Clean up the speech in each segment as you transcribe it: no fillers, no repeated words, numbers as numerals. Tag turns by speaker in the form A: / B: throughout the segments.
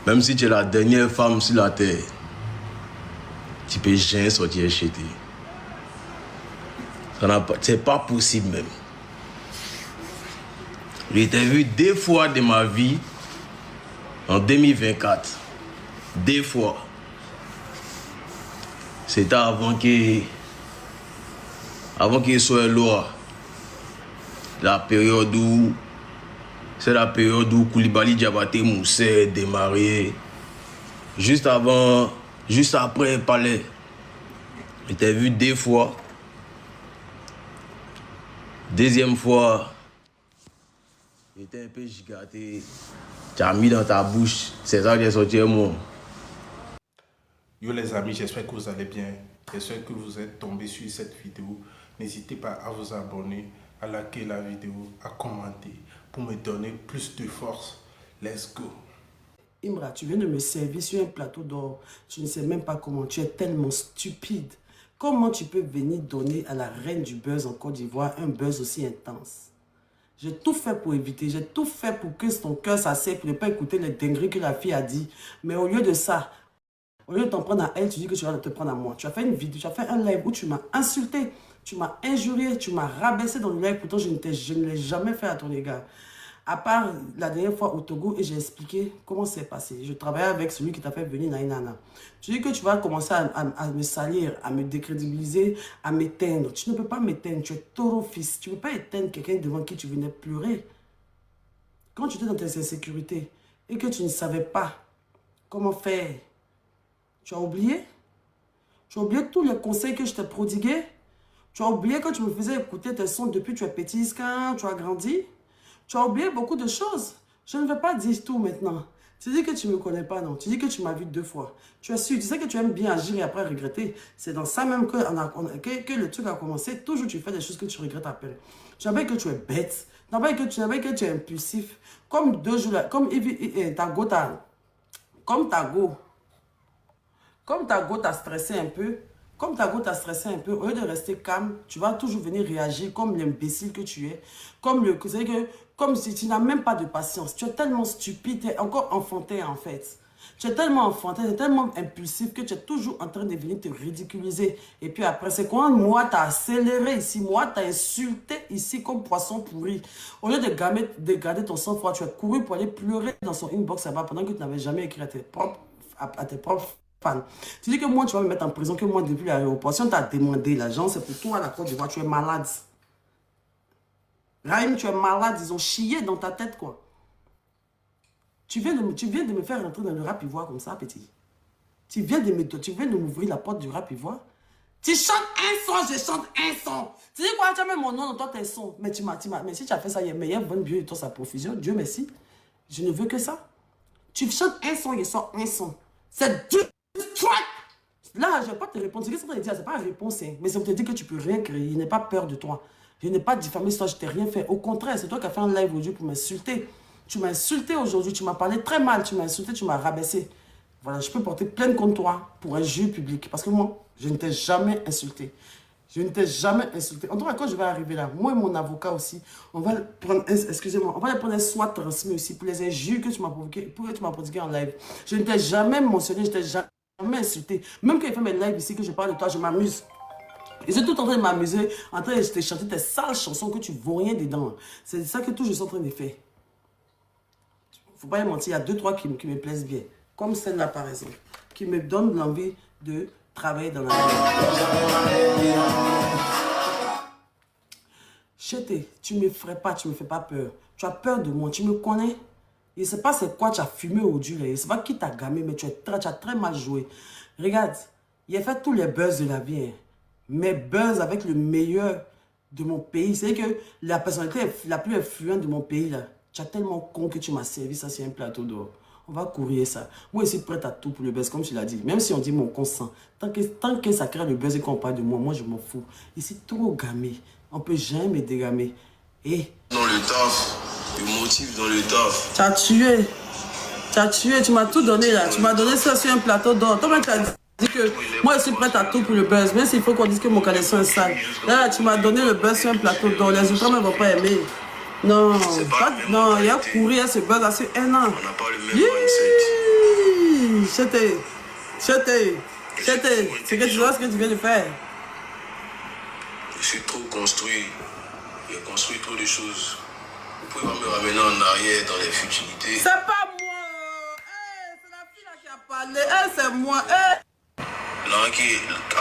A: Même si tu es la dernière femme sur la terre, tu peux jamais sortir chez toi. C'est pas possible même. Je t'ai vu 2 fois de ma vie en 2024. 2 fois. C'était avant qu'il soit loi. C'est la période où Koulibaly Diabaté Moussé démarré. Juste après Palais. Je t'ai vu 2 fois. Deuxième fois, j'étais un peu gigaté. Tu as mis dans ta bouche. C'est ça qui est sorti à moi.
B: Yo les amis, j'espère que vous allez bien. J'espère que vous êtes tombés sur cette vidéo. N'hésitez pas à vous abonner, à liker la vidéo, à commenter pour me donner plus de force. Let's go.
C: Imra, tu viens de me servir sur un plateau d'or. Je ne sais même pas comment. Tu es tellement stupide. Comment tu peux venir donner à la reine du buzz en Côte d'Ivoire un buzz aussi intense? J'ai tout fait pour éviter. J'ai tout fait pour que ton cœur s'asseye, pour ne pas écouter les dingueries que la fille a dit. Mais au lieu de ça, au lieu de t'en prendre à elle, tu dis que tu vas te prendre à moi. Tu as fait une vidéo, tu as fait un live où tu m'as insulté, tu m'as injurié, tu m'as rabaissé dans le live. Pourtant, je ne l'ai jamais fait à ton égard. À part la dernière fois au Togo, et j'ai expliqué comment c'est passé. Je travaillais avec celui qui t'a fait venir Nainana. Tu dis que tu vas commencer à me salir, à me décrédibiliser, à m'éteindre. Tu ne peux pas m'éteindre, tu es taureau fils. Tu ne peux pas éteindre quelqu'un devant qui tu venais pleurer. Quand tu étais dans tes insécurités et que tu ne savais pas comment faire, tu as oublié? Tu as oublié tous les conseils que je t'ai prodigués? Tu as oublié que tu me faisais écouter tes sons depuis que tu es petit, quand tu as grandi? Tu as oublié beaucoup de choses. Je ne vais pas dire tout maintenant. Tu dis que tu ne me connais pas, non. Tu dis que tu m'as vu 2 fois. Tu as su, tu sais que tu aimes bien agir et après regretter. C'est dans ça même que le truc a commencé. Toujours tu fais des choses que tu regrettes après. Tu savais que tu es bête. Tu savais que tu es impulsif. Comme 2 jours là, comme ta go t'a stressé un peu. Comme ta go t'a stressé un peu, au lieu de rester calme, tu vas toujours venir réagir comme l'imbécile que tu es. Comme si tu n'as même pas de patience. Tu es tellement stupide, tu es encore enfantin en fait. Tu es tellement enfantin, tu es tellement impulsif que tu es toujours en train de venir te ridiculiser. Et puis après, c'est quoi? Moi, t'as accéléré ici. Moi, t'as insulté ici comme poisson pourri. Au lieu de garder ton sang-froid, tu as couru pour aller pleurer dans son inbox là-bas pendant que tu n'avais jamais écrit à tes propres fans. Tu dis que moi, tu vas me mettre en prison, que moi, depuis l'aéroport, si on t'a demandé l'argent, c'est pour toi à la Côte d'Ivoire, tu es malade. Raïm, tu es malade, ils ont chié dans ta tête, quoi. Tu viens de me faire rentrer dans le rap ivoire comme ça, petit. Tu viens de m'ouvrir la porte du rap ivoire. Tu chantes un son, je chante un son. Tu dis quoi, tu as même mon nom dans tes sons. Mais si tu as fait ça, il y a bonne Dieu et toi, sa profusion. Dieu merci. Je ne veux que ça. Tu chantes un son, je sors un son. C'est Dieu. Là, je ne vais pas te répondre. Ce que je te dire, ce n'est pas une réponse. Hein. Mais ça me te dit que tu ne peux rien créer. Je n'ai pas peur de toi. Je n'ai pas diffamé ça, je ne t'ai rien fait. Au contraire, c'est toi qui as fait un live aujourd'hui pour m'insulter. Tu m'as insulté aujourd'hui, tu m'as parlé très mal, tu m'as insulté, tu m'as rabaissé. Voilà, je peux porter plainte contre toi pour un juge public. Parce que moi, je ne t'ai jamais insulté. Je ne t'ai jamais insulté. En tout cas, quand je vais arriver là, moi et mon avocat aussi, on va prendre, excusez-moi, on va prendre un soit transmis aussi pour les injures que tu m'as prodigué en live. Je ne t'ai jamais mentionné, je ne t'ai jamais insulté. Même quand il fait mes lives ici, que je parle de toi, je m'amuse. Et c'est tout en train de m'amuser, en train de te chanter tes sales chansons que tu ne vaux rien dedans. C'est ça que tout je suis en train de faire. Faut pas y mentir, il y a 2, 3 qui me plaisent bien. Comme celle-là par exemple, qui me donne l'envie de travailler dans la vie. Chété, tu ne me ferais pas, tu ne me fais pas peur. Tu as peur de moi, tu me connais. Je ne sais pas c'est quoi tu as fumé aujourd'hui. Je ne sais pas qui t'a gamé, mais tu as très mal joué. Regarde, il a fait tous les buzz de la vie. Hein. Mais buzz avec le meilleur de mon pays. C'est que la personnalité la plus influente de mon pays, là, tu as tellement con que tu m'as servi ça sur un plateau d'or. On va courir ça. Moi, je suis prête à tout pour le buzz, comme tu l'as dit. Même si on dit mon consent. Tant que ça crée le buzz et qu'on parle de moi, moi, je m'en fous. Ici, trop gamé. On ne peut jamais me dégamer. Et...
A: Dans le taf, le motif dans le taf.
C: Tu as tué. Tu as tué, tu m'as tout donné là. Tu m'as donné ça sur un plateau d'or. Toi-même, tu as dit que moi, je suis prête à tout pour le buzz. Même s'il faut qu'on dise que mon caleçon est sale. Là, tu m'as donné le buzz sur un plateau d'or. Les autres ne vont pas aimer. Non, non, il a couru à ce buzz là sur 1 an.
A: On n'a pas le même mindset.
C: Jésus, chete. C'est que tu vois ce que tu viens de faire.
A: Je suis trop construit. J'ai construit trop de choses. Vous pouvez pas me ramener en arrière dans les futilités.
C: C'est pas moi. C'est la fille là qui a parlé. C'est moi.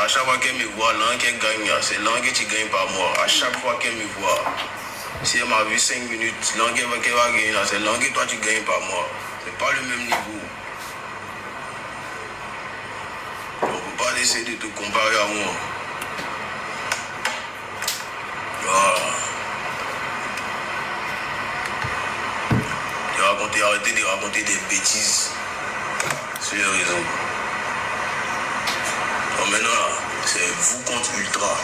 A: À chaque fois qu'elle me voit, l'un qui gagne, c'est l'un que tu gagnes par moi. À chaque fois qu'elle me voit, si elle m'a vu 5 minutes, l'un qu'elle va gagner, c'est l'un que toi tu gagnes par moi. C'est pas le même niveau. On ne peut pas essayer de te comparer à moi. Voilà. Arrêtez de raconter des bêtises sur les réseaux. Donc maintenant là, c'est vous contre Ultra.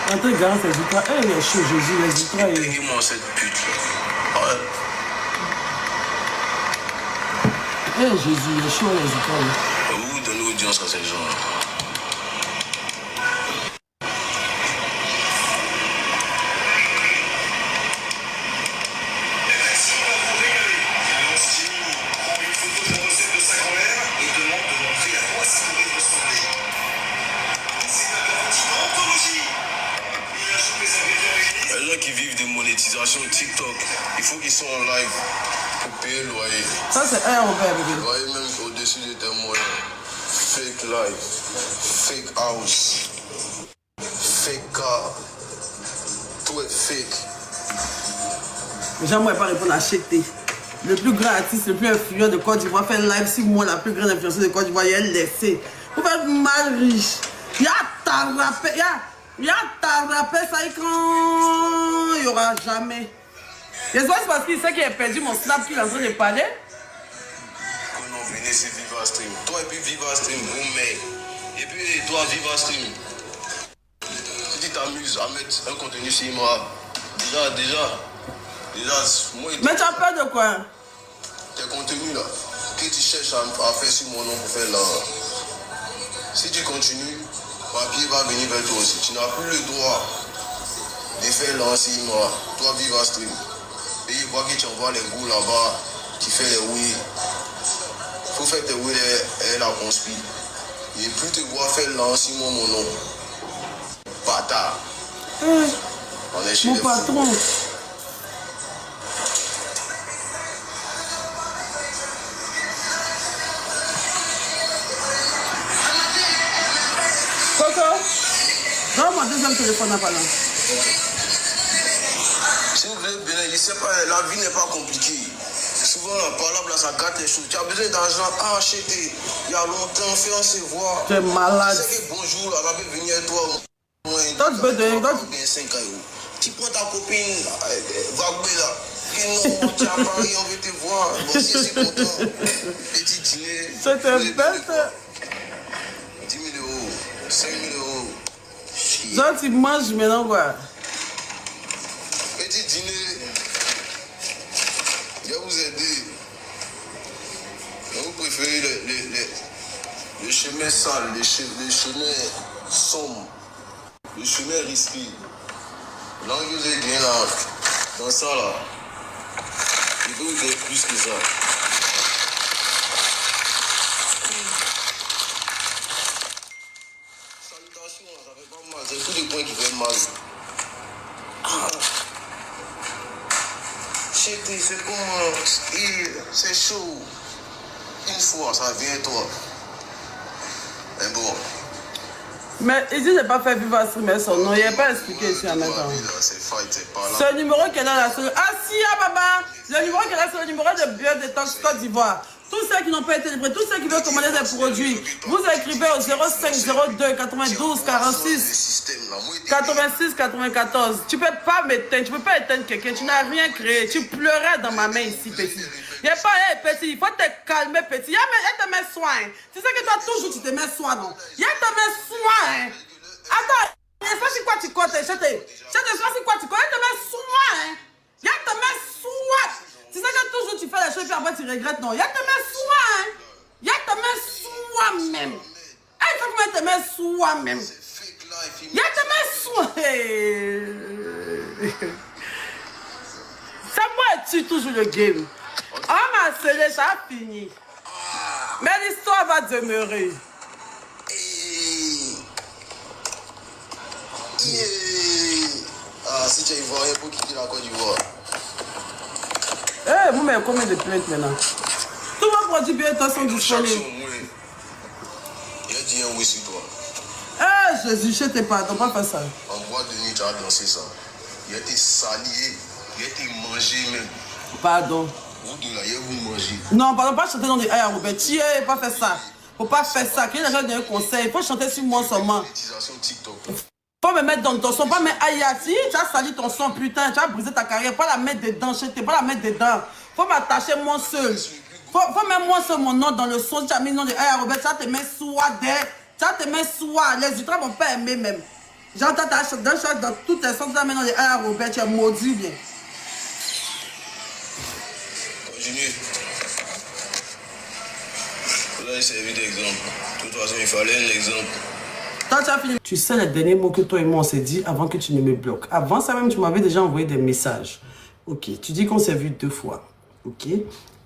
C: Attends, regarde, c'est Ultra. Il est chaud, Jésus, les Ultra.
A: Payez-moi cette pute. Ouais.
C: Jésus, il est chaud, les Ultra.
A: Vous donnez audience à ces gens-là. TikTok, il faut qu'ils soient en live pour payer le loyer.
C: Ça c'est un Robert, bébé.
A: Le loyer même au-dessus de tes moyens. Fake life, fake house, fake car, tout est fake.
C: Les gens ne pas répondre à Cheté. Le plus grand artiste, le plus influent de Côte d'Ivoire fait live 6 mois, la plus grande influenceuse de Côte d'Ivoire, il est laissé. Vous faites mal riche. Il y a ta rappel, il y a ta rappel, ça y est quand il n'y aura jamais. J'espère que c'est parce qu'il sait qu'il a perdu mon snap qu'il est en train de parler.
A: Quand on venait, c'est Viva Stream. Toi et puis Viva Stream, vous mec. Et puis toi, Viva Stream. Si tu t'amuses à mettre un contenu sur moi, déjà, moi et
C: mais tu as peur de quoi?
A: Tes contenus là, que tu cherches à faire sur mon nom pour faire l'argent. Si tu continues, papier va venir vers toi aussi. Tu n'as plus le droit de faire lancer moi. Toi, Viva Stream. Et il voit que tu envoies les goûts là-bas, tu fais les oui. Il faut faire tes oui et la conspire. Et plus tu vois faire lancer moi mon nom. Bâtard. On est chez
C: mon
A: les
C: patron.
A: Fous.
C: Donne-moi deuxième téléphone à parler.
A: Si vous voulez bien, je ne sais pas, la vie n'est pas compliquée. Souvent, la parole, là, ça gâte les choses. Tu as besoin d'argent à acheter. Il y a longtemps, fais on se voit.
C: Tu es malade.
A: Tu sais que bonjour, là, ça peut venir à toi.
C: Toi, tu peux donner.
A: Tu prends ta copine, Vagbé, là. Et non, tu as Paris, on veut te voir. Bon, si je suis content. Petit dîner.
C: C'est un bête.
A: 10 000 euros, 5 000 euros.
C: Genre, tu manges maintenant, quoi.
A: Petit dîner, je vais vous aider. Vous préférez les chemins sales, les chemins sombres, les chemins risqués. Là, vous êtes bien là, dans ça là. Je peux vous dire plus que ça. Salutations, ça fait pas mal. C'est tous les points qui font mal. C'est comment? C'est chaud. Une fois, ça vient toi. Mais bon.
C: Mais ici, je n'ai pas fait Viva Stream, mais son nom, il n'est pas expliqué ici en même temps.
A: C'est fight, c'est pas là.
C: Ce numéro qu'elle a là, ah si, ah baba, le numéro qu'elle a, c'est le numéro de Bio Détox Côte d'Ivoire. Tous ceux qui n'ont pas été livrés, tous ceux qui veulent commander des produits, vous écrivez au 0502 92 46 86 94. Tu peux pas m'éteindre, tu peux pas éteindre quelqu'un, tu n'as rien créé, tu pleurais dans ma main ici, petit. Il n'y a pas, hey, petit, il faut te calmer, petit. Il y a te met soin. Tu sais que toi, toujours, tu te mets soin, non? Il y a te met soin. Attends, je sais pas si quoi tu comptes, je sais pas si quoi tu comptes, il te met soin. Il y a te met soin. Tu sais que toujours, tu fais les choses, puis après, tu regrettes, non? Il y a te met soin. Il y a te met soin même. Il faut que te met soin même. Il y a te met soin. Ça moi, tu toujours le game. Oh my c'est déjà fini. Mais l'histoire va demeurer.
A: Ah, si tu es ivoirien, pour quitter la Côte d'Ivoire.
C: Vous mettez combien de plaintes maintenant? Tout va produit bien, toi, sont disponibles.
A: Il a dit un oui sur toi.
C: Jésus, je t'ai pardon, pas faire ça.
A: En boîte de nuit, tu as dansé ça. Il a été salié, il a été mangé même.
C: Pardon.
A: Vous deux là, il a vous mangé.
C: Non, pardon, pas chanter dans des Aya Robert. Tu pas faire ça. Faut pas faire ça. Qu'il y a des gens qui donnent un conseil. Il faut chanter sur moi seulement. Faut me mettre dans ton son, pas mettre Aya. Si tu as sali ton son, putain, tu as brisé ta carrière. Pas la mettre dedans, pas la mettre dedans. Faut m'attacher moi seul. Faut mettre moi seul mon nom dans le son. Si tu as mis le nom de Aya Robert, tu as te mettre soi d'air. Tu as te mettre soi. Les ultras vont pas aimer même. J'entends ta chose dans toutes les sons. Tu as mis le nom de Aya Robert, tu es maudit bien.
A: Continue. Vous avez servi d'exemple. De toute façon, il fallait un exemple.
C: Toi, tu as fini. Tu sais les derniers mots que toi et moi on s'est dit avant que tu ne me bloques. Avant ça même, tu m'avais déjà envoyé des messages. Ok, tu dis qu'on s'est vu 2 fois. Ok,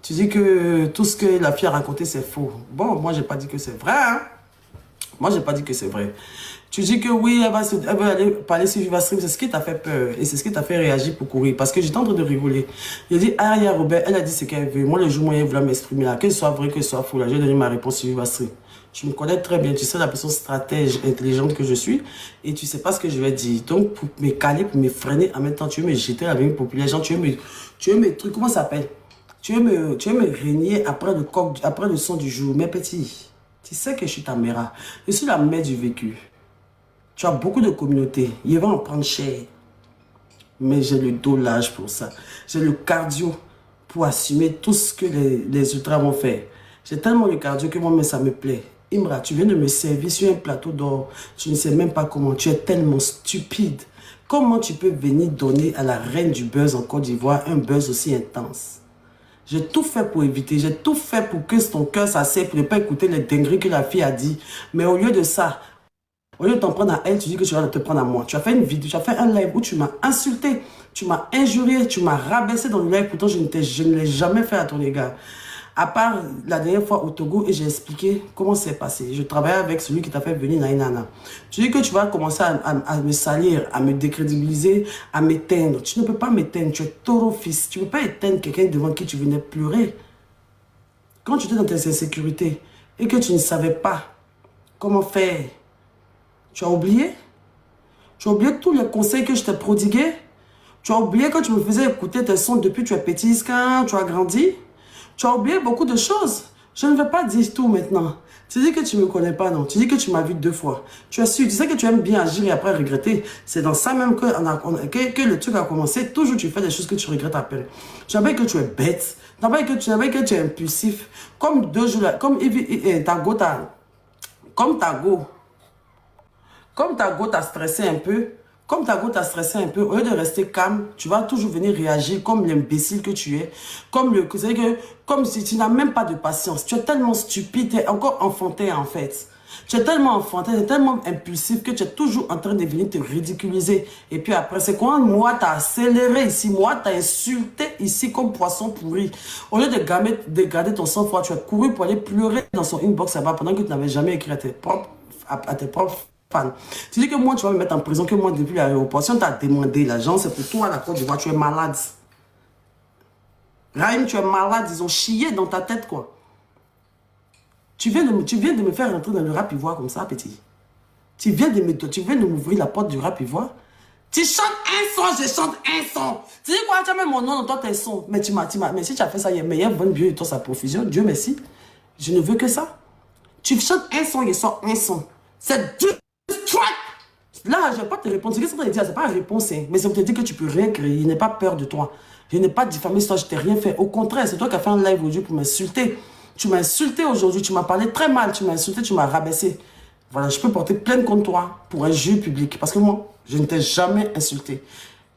C: tu dis que tout ce que la fille a raconté c'est faux. Bon, moi j'ai pas dit que c'est vrai. Hein? Moi j'ai pas dit que c'est vrai. Tu dis que oui, elle va aller parler sur Viva Stream. C'est ce qui t'a fait peur. Et c'est ce qui t'a fait réagir pour courir. Parce que j'étais en train de rigoler. Il a dit, ah, il y a Robert, elle a dit ce qu'elle veut. Moi, le jour où elle voulait m'exprimer là, que ce soit vrai, que ce soit faux, là, j'ai donné ma réponse sur Viva Stream. Tu me connais très bien. Tu sais la personne stratège, intelligente que je suis. Et tu sais pas ce que je vais dire. Donc, pour me caler, pour me freiner, en même temps, tu veux me jeter la vie populaire. Genre, tu veux me trucs, comment ça s'appelle? Tu veux me régner après le son du jour. Mais petit, tu sais que je suis ta mère. Je suis la mère du vécu. Tu as beaucoup de communautés. Il va en prendre cher. Mais j'ai le dos large pour ça. J'ai le cardio pour assumer tout ce que les ultras vont faire. J'ai tellement le cardio que moi-même ça me plaît. Imra, tu viens de me servir sur un plateau d'or. Tu ne sais même pas comment. Tu es tellement stupide. Comment tu peux venir donner à la reine du buzz en Côte d'Ivoire un buzz aussi intense? J'ai tout fait pour éviter. J'ai tout fait pour que ton cœur s'asseye pour ne pas écouter les dingueries que la fille a dit. Mais au lieu de ça, au lieu de t'en prendre à elle, tu dis que tu vas te prendre à moi. Tu as fait une vidéo, tu as fait un live où tu m'as insulté, tu m'as injurié, tu m'as rabaissé dans le live. Pourtant, je ne l'ai jamais fait à ton égard. À part la dernière fois au Togo, et j'ai expliqué comment c'est passé. Je travaillais avec celui qui t'a fait venir Naïnana. Tu dis que tu vas commencer à me salir, à me décrédibiliser, à m'éteindre. Tu ne peux pas m'éteindre, tu es taureau fils. Tu ne peux pas éteindre quelqu'un devant qui tu venais pleurer. Quand tu étais dans tes insécurités et que tu ne savais pas comment faire, tu as oublié? Tu as oublié tous les conseils que je t'ai prodigués? Tu as oublié quand tu me faisais écouter tes sons depuis que tu es petit, quand tu as grandi? Tu as oublié beaucoup de choses. Je ne vais pas dire tout maintenant. Tu dis que tu ne me connais pas, non? Tu dis que tu m'as vu 2 fois. Tu as su, tu sais que tu aimes bien agir et après regretter. C'est dans ça même que le truc a commencé. Toujours tu fais des choses que tu regrettes après. Tu savais que tu es bête. Tu savais que tu es impulsif. Comme 2 jours là, comme Tago t'a stressé un peu, au lieu de rester calme, tu vas toujours venir réagir comme l'imbécile que tu es, comme si tu n'as même pas de patience. Tu es tellement stupide, tu es encore enfantin en fait. Tu es tellement enfantin, tu es tellement impulsif que tu es toujours en train de venir te ridiculiser. Et puis après, c'est quoi? Moi, t'as accéléré ici, moi, t'as insulté ici comme poisson pourri. Au lieu de garder ton sang-froid, tu as couru pour aller pleurer dans son inbox là-bas pendant que tu n'avais jamais écrit à tes propres fans. Tu dis que moi, tu vas me mettre en prison, que moi, depuis l'aéroport, si on t'a demandé l'argent, c'est pour toi, la Côte d'Ivoire, tu es malade. Raïm, tu es malade, ils ont chié dans ta tête, quoi. Tu viens de me faire rentrer dans le rap ivoire comme ça, petit. Tu viens de m'ouvrir la porte du rap ivoire. Tu chantes un son, je chante un son. Tu dis quoi, tu as même mon nom dans toi, tes sons. Mais si tu as fait ça, il y a bonne Dieu et toi, sa profusion. Dieu merci. Je ne veux que ça. Tu chantes un son, il sort un son. C'est du strike. Là, je ne vais pas te répondre. Ce que c'est dire, c'est pas une réponse, hein. Mais ça veut te dire que tu peux rien créer. Je n'ai pas peur de toi. Je n'ai pas diffamé toi, je t'ai rien fait. Au contraire, c'est toi qui as fait un live aujourd'hui pour m'insulter. Tu m'as insulté aujourd'hui, tu m'as parlé très mal, tu m'as insulté, tu m'as rabaissé. Voilà, je peux porter plainte contre toi pour un jeu public. Parce que moi, je ne t'ai jamais insulté.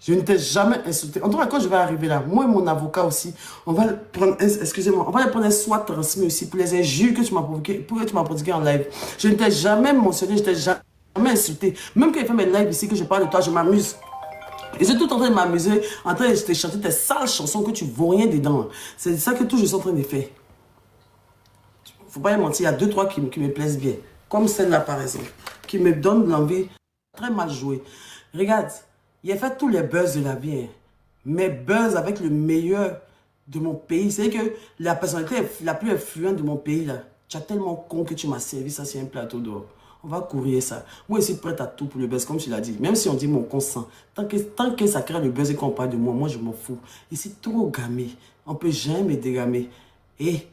C: Je ne t'ai jamais insulté. En tout cas, quand je vais arriver là, moi et mon avocat aussi, on va prendre, excusez-moi, on va prendre un soit transmis aussi pour les injures que tu m'as provoqué, pour que tu m'as prodigué en live. Je ne t'ai jamais mentionné, je ne t'ai jamais insulté. Même quand il fait mes lives ici, que je parle de toi, je m'amuse. Ils sont tout en train de m'amuser, en train de te chanter tes sales chansons que tu ne vaux rien dedans. C'est ça que tout je suis en train de faire. Faut pas y mentir, il y a 2-3 qui me plaisent bien. Comme celle-là par exemple, qui me donne l'envie. Très mal joué. Regarde, il a fait tous les buzz de la vie. Hein. Mais buzz avec le meilleur de mon pays. C'est que la personnalité la plus influente de mon pays, là, tu as tellement con que tu m'as servi ça sur un plateau d'or. On va courir ça. Moi, je suis prête à tout pour le buzz, comme tu l'as dit. Même si on dit mon consent. Tant que ça crée le buzz et qu'on parle de moi, moi, je m'en fous. Ici, trop gamé. On ne peut jamais dégamer. Et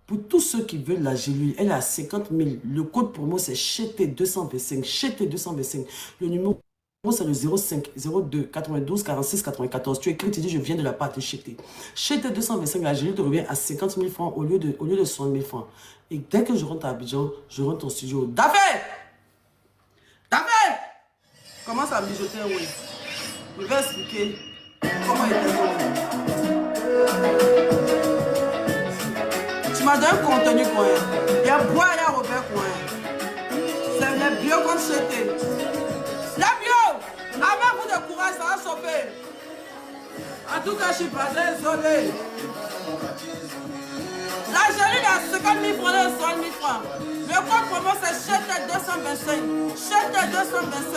C: pour tous ceux qui veulent la gélule, elle est à 50 000. Le code pour moi, c'est CHT225. CHT225. Le numéro, c'est le 05 02 92 46 94. Tu écris, tu dis, je viens de la part de CHT. CHT225, la gélule te revient à 50 000 francs au lieu de 60 000 francs. Et dès que je rentre à Abidjan, je rentre au studio. Dafé! Dafé! Commence à mijoter, oui. Je vais expliquer comment il est. Tu m'as donné un contenu, quoi. Il y a Bois, il y a Robert, quoi. C'est les bio comme CHT. Les bio! Avec vous de courage, ça va sauver. En tout cas, je suis pas désolé. La gélule est à 50 000 francs et 60 000 francs. Le code promo c'est CHT225. CHT225.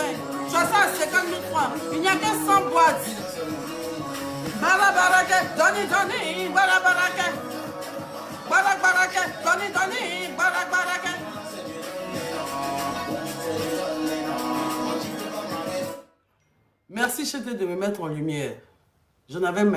C: Tu as ça à 50 000 francs. Il n'y a que 100 boîtes. Barabarake, Doni, Barabarake. Barabarake, Doni, Barabarake. Merci CHT de me mettre en lumière. Je n'avais même